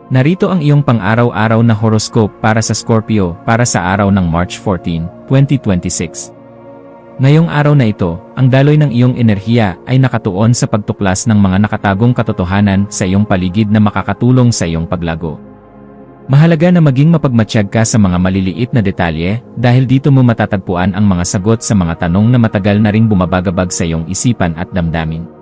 Narito ang iyong pang-araw-araw na horoscope para sa Scorpio para sa araw ng March 14, 2026. Ngayong araw na ito, ang daloy ng iyong enerhiya ay nakatuon sa pagtuklas ng mga nakatagong katotohanan sa iyong paligid na makakatulong sa iyong paglago. Mahalaga na maging mapagmatsyag ka sa mga maliliit na detalye dahil dito mo matatagpuan ang mga sagot sa mga tanong na matagal na ring bumabagabag sa iyong isipan at damdamin.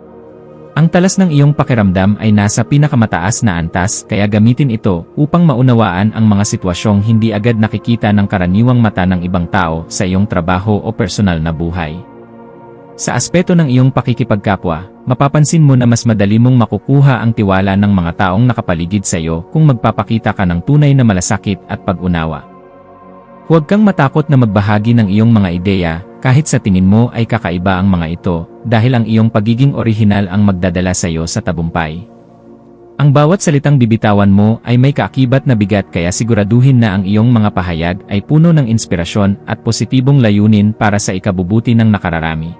Ang talas ng iyong pakiramdam ay nasa pinakamataas na antas kaya gamitin ito upang maunawaan ang mga sitwasyong hindi agad nakikita ng karaniwang mata ng ibang tao sa iyong trabaho o personal na buhay. Sa aspeto ng iyong pakikipagkapwa, mapapansin mo na mas madali mong makukuha ang tiwala ng mga taong nakapaligid sa iyo kung magpapakita ka ng tunay na malasakit at pag-unawa. Huwag kang matakot na magbahagi ng iyong mga ideya, kahit sa tingin mo ay kakaiba ang mga ito, dahil ang iyong pagiging orihinal ang magdadala sa iyo sa tagumpay. Ang bawat salitang bibitawan mo ay may kaakibat na bigat kaya siguraduhin na ang iyong mga pahayag ay puno ng inspirasyon at positibong layunin para sa ikabubuti ng nakararami.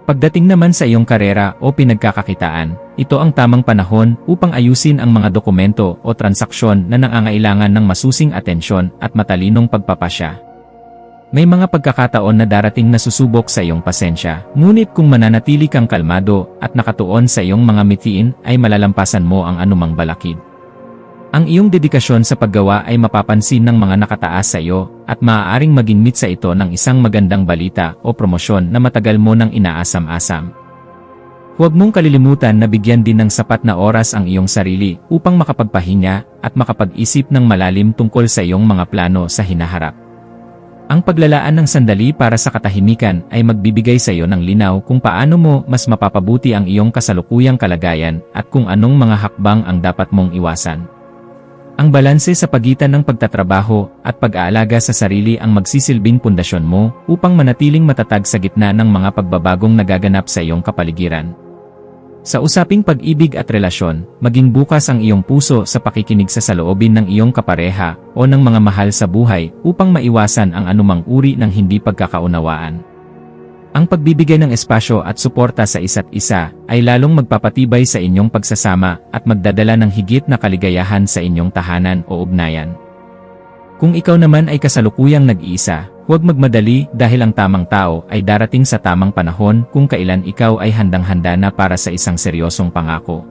Pagdating naman sa iyong karera o pinagkakakitaan, ito ang tamang panahon upang ayusin ang mga dokumento o transaksyon na nangangailangan ng masusing atensyon at matalinong pagpapasya. May mga pagkakataon na darating na susubok sa iyong pasensya, ngunit kung mananatili kang kalmado at nakatuon sa iyong mga mitiin ay malalampasan mo ang anumang balakid. Ang iyong dedikasyon sa paggawa ay mapapansin ng mga nakataas sa iyo at maaaring maging mitsa ito ng isang magandang balita o promosyon na matagal mo nang inaasam-asam. Huwag mong kalilimutan na bigyan din ng sapat na oras ang iyong sarili upang makapagpahinga at makapag-isip ng malalim tungkol sa iyong mga plano sa hinaharap. Ang paglalaan ng sandali para sa katahimikan ay magbibigay sa iyo ng linaw kung paano mo mas mapapabuti ang iyong kasalukuyang kalagayan at kung anong mga hakbang ang dapat mong iwasan. Ang balanse sa pagitan ng pagtatrabaho at pag-aalaga sa sarili ang magsisilbing pundasyon mo upang manatiling matatag sa gitna ng mga pagbabagong nagaganap sa iyong kapaligiran. Sa usaping pag-ibig at relasyon, maging bukas ang iyong puso sa pakikinig sa saloobin ng iyong kapareha o ng mga mahal sa buhay upang maiwasan ang anumang uri ng hindi pagkakaunawaan. Ang pagbibigay ng espasyo at suporta sa isa't isa ay lalong magpapatibay sa inyong pagsasama at magdadala ng higit na kaligayahan sa inyong tahanan o ugnayan. Kung ikaw naman ay kasalukuyang nag-iisa, huwag magmadali dahil ang tamang tao ay darating sa tamang panahon kung kailan ikaw ay handang-handa na para sa isang seryosong pangako.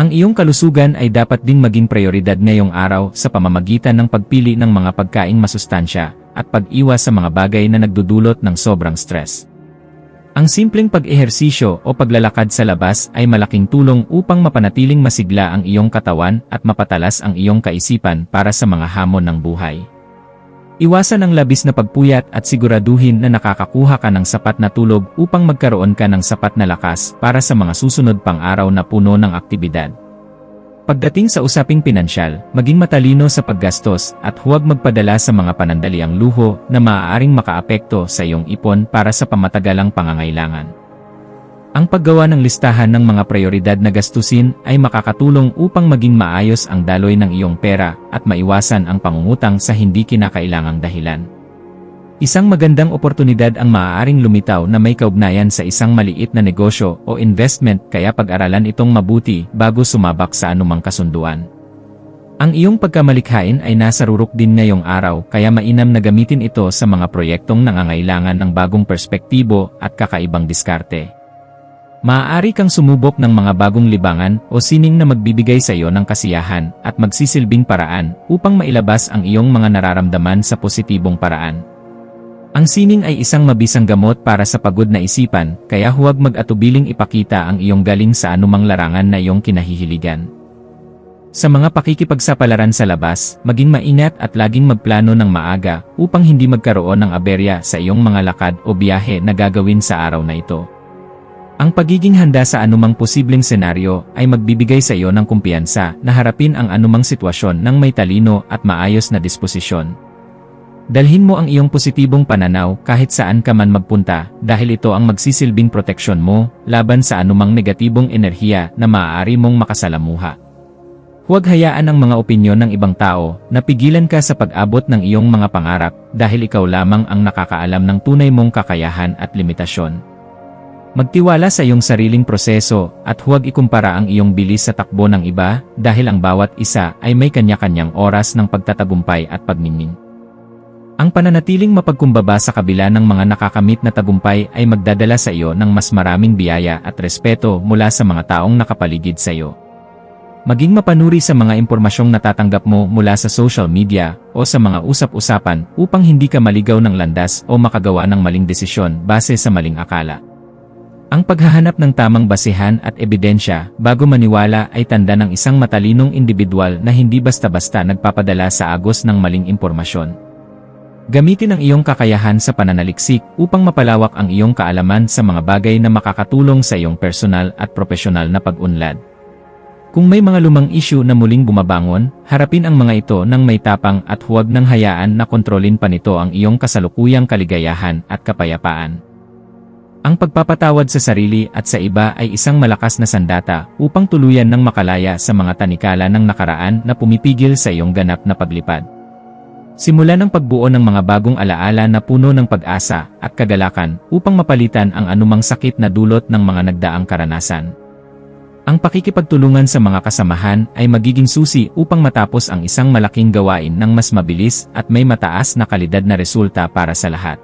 Ang iyong kalusugan ay dapat ding maging prioridad ngayong araw sa pamamagitan ng pagpili ng mga pagkaing masustansya at pag-iwas sa mga bagay na nagdudulot ng sobrang stress. Ang simpleng pag-ehersisyo o paglalakad sa labas ay malaking tulong upang mapanatiling masigla ang iyong katawan at mapatalas ang iyong kaisipan para sa mga hamon ng buhay. Iwasan ang labis na pagpuyat at siguraduhin na nakakakuha ka ng sapat na tulog upang magkaroon ka ng sapat na lakas para sa mga susunod pang araw na puno ng aktibidad. Pagdating sa usaping pinansyal, maging matalino sa paggastos at huwag magpadala sa mga panandaliang luho na maaaring makaapekto sa iyong ipon para sa pamatagalang pangangailangan. Ang paggawa ng listahan ng mga prioridad na gastusin ay makakatulong upang maging maayos ang daloy ng iyong pera at maiwasan ang pangungutang sa hindi kinakailangang dahilan. Isang magandang oportunidad ang maaaring lumitaw na may kaugnayan sa isang maliit na negosyo o investment kaya pag-aralan itong mabuti bago sumabak sa anumang kasunduan. Ang iyong pagkamalikhain ay nasa rurok din ngayong araw kaya mainam na gamitin ito sa mga proyektong nangangailangan ng bagong perspektibo at kakaibang diskarte. Maaari kang sumubok ng mga bagong libangan o sining na magbibigay sa iyo ng kasiyahan at magsisilbing paraan upang mailabas ang iyong mga nararamdaman sa positibong paraan. Ang sining ay isang mabisang gamot para sa pagod na isipan, kaya huwag mag-atubiling ipakita ang iyong galing sa anumang larangan na iyong kinahihiligan. Sa mga pakikipagsapalaran sa labas, maging maingat at laging magplano ng maaga upang hindi magkaroon ng aberya sa iyong mga lakad o biyahe na gagawin sa araw na ito. Ang pagiging handa sa anumang posibleng senaryo ay magbibigay sa iyo ng kumpiyansa na harapin ang anumang sitwasyon ng may talino at maayos na disposisyon. Dalhin mo ang iyong positibong pananaw kahit saan ka man magpunta dahil ito ang magsisilbing proteksyon mo laban sa anumang negatibong enerhiya na maaari mong makasalamuha. Huwag hayaan ang mga opinyon ng ibang tao na pigilan ka sa pag-abot ng iyong mga pangarap dahil ikaw lamang ang nakakaalam ng tunay mong kakayahan at limitasyon. Magtiwala sa iyong sariling proseso at huwag ikumpara ang iyong bilis sa takbo ng iba dahil ang bawat isa ay may kanya-kanyang oras ng pagtatagumpay at pagninning. Ang pananatiling mapagkumbaba sa kabila ng mga nakakamit na tagumpay ay magdadala sa iyo ng mas maraming biyaya at respeto mula sa mga taong nakapaligid sa iyo. Maging mapanuri sa mga impormasyong natatanggap mo mula sa social media o sa mga usap-usapan upang hindi ka maligaw ng landas o makagawa ng maling desisyon base sa maling akala. Ang paghahanap ng tamang basehan at ebidensya bago maniwala ay tanda ng isang matalinong individual na hindi basta-basta nagpapadala sa agos ng maling impormasyon. Gamitin ang iyong kakayahan sa pananaliksik upang mapalawak ang iyong kaalaman sa mga bagay na makakatulong sa iyong personal at profesional na pag-unlad. Kung may mga lumang issue na muling bumabangon, harapin ang mga ito ng may tapang at huwag nang hayaan na kontrolin pa nito ang iyong kasalukuyang kaligayahan at kapayapaan. Ang pagpapatawad sa sarili at sa iba ay isang malakas na sandata upang tuluyan ng makalaya sa mga tanikala ng nakaraan na pumipigil sa iyong ganap na paglipad. Simulan ang pagbuo ng mga bagong alaala na puno ng pag-asa at kagalakan upang mapalitan ang anumang sakit na dulot ng mga nagdaang karanasan. Ang pakikipagtulungan sa mga kasamahan ay magiging susi upang matapos ang isang malaking gawain ng mas mabilis at may mataas na kalidad na resulta para sa lahat.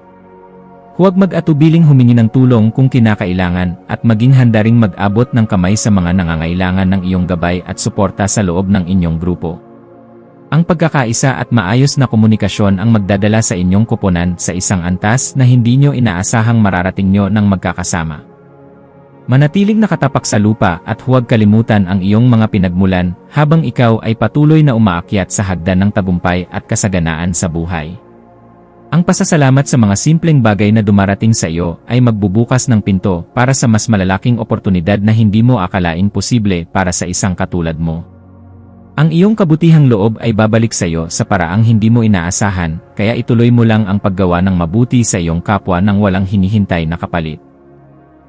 Huwag mag-atubiling humingi ng tulong kung kinakailangan at maging handa ring mag-abot ng kamay sa mga nangangailangan ng iyong gabay at suporta sa loob ng inyong grupo. Ang pagkakaisa at maayos na komunikasyon ang magdadala sa inyong koponan sa isang antas na hindi nyo inaasahang mararating nyo ng magkakasama. Manatiling nakatapak sa lupa at huwag kalimutan ang iyong mga pinagmulan habang ikaw ay patuloy na umaakyat sa hagdan ng tagumpay at kasaganaan sa buhay. Ang pasasalamat sa mga simpleng bagay na dumarating sa iyo ay magbubukas ng pinto para sa mas malalaking oportunidad na hindi mo akalain posible para sa isang katulad mo. Ang iyong kabutihang loob ay babalik sa iyo sa paraang hindi mo inaasahan, kaya ituloy mo lang ang paggawa ng mabuti sa iyong kapwa nang walang hinihintay na kapalit.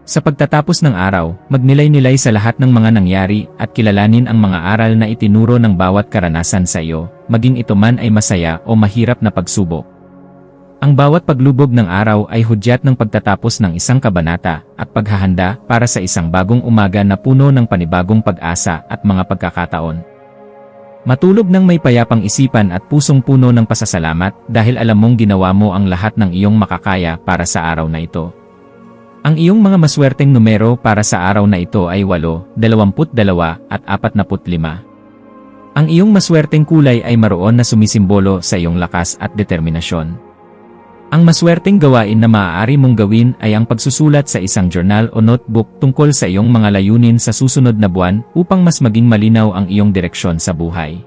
Sa pagtatapos ng araw, magnilay-nilay sa lahat ng mga nangyari at kilalanin ang mga aral na itinuro ng bawat karanasan sa iyo, maging ito man ay masaya o mahirap na pagsubok. Ang bawat paglubog ng araw ay hudyat ng pagtatapos ng isang kabanata at paghahanda para sa isang bagong umaga na puno ng panibagong pag-asa at mga pagkakataon. Matulog ng may payapang isipan at pusong puno ng pasasalamat dahil alam mong ginawa mo ang lahat ng iyong makakaya para sa araw na ito. Ang iyong mga maswerteng numero para sa araw na ito ay 8, 22 at 45. Ang iyong maswerteng kulay ay maroon na sumisimbolo sa iyong lakas at determinasyon. Ang maswerteng gawain na maaari mong gawin ay ang pagsusulat sa isang journal o notebook tungkol sa iyong mga layunin sa susunod na buwan upang mas maging malinaw ang iyong direksyon sa buhay.